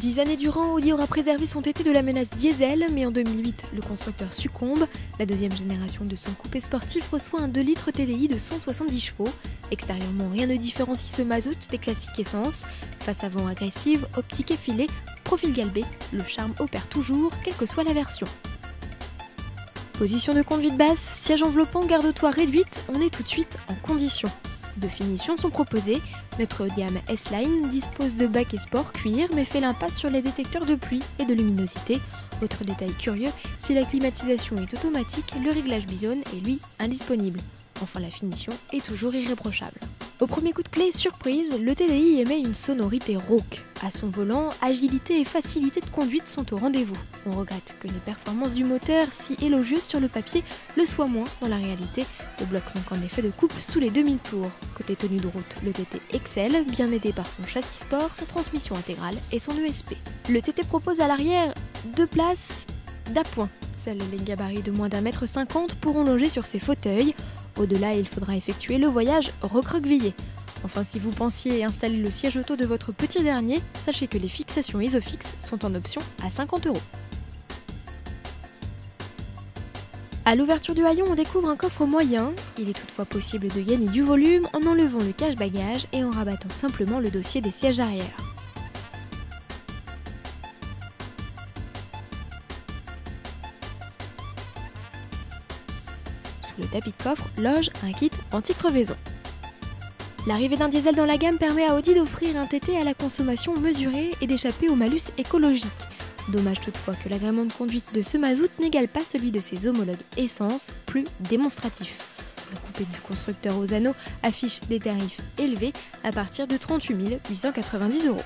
10 années durant, Audi aura préservé son TT de la menace diesel, mais en 2008, le constructeur succombe. La deuxième génération de son coupé sportif reçoit un 2 litres TDI de 170 chevaux. Extérieurement, rien ne différencie ce mazout des classiques essence. Face avant agressive, optique effilée, profil galbé, le charme opère toujours, quelle que soit la version. Position de conduite basse, siège enveloppant, garde-toit réduite, on est tout de suite en condition. Deux finitions sont proposées. Notre gamme S-Line dispose de baquets sport cuir mais fait l'impasse sur les détecteurs de pluie et de luminosité. Autre détail curieux, si la climatisation est automatique, le réglage bisone est lui indisponible. Enfin, la finition est toujours irréprochable. Au premier coup de clé, surprise, le TDI émet une sonorité rauque. À son volant, agilité et facilité de conduite sont au rendez-vous. On regrette que les performances du moteur, si élogieuses sur le papier, le soient moins dans la réalité. Le bloc manque en effet de couple sous les 2000 tours. Côté tenue de route, le TT excelle, bien aidé par son châssis sport, sa transmission intégrale et son ESP. Le TT propose à l'arrière 2 places d'appoint. Seuls les gabarits de moins d'1,50 m pourront loger sur ces fauteuils. Au-delà, il faudra effectuer le voyage recroquevillé. Enfin, si vous pensiez installer le siège auto de votre petit dernier, sachez que les fixations Isofix sont en option à 50 €. À l'ouverture du haillon, on découvre un coffre moyen. Il est toutefois possible de gagner du volume en enlevant le cache-bagages et en rabattant simplement le dossier des sièges arrière. Sous le tapis de coffre loge un kit anti-crevaison. L'arrivée d'un diesel dans la gamme permet à Audi d'offrir un TT à la consommation mesurée et d'échapper au malus écologique. Dommage toutefois que l'agrément de conduite de ce mazout n'égale pas celui de ses homologues essence, plus démonstratifs. Le coupé du constructeur Osano affiche des tarifs élevés à partir de 38 890 €.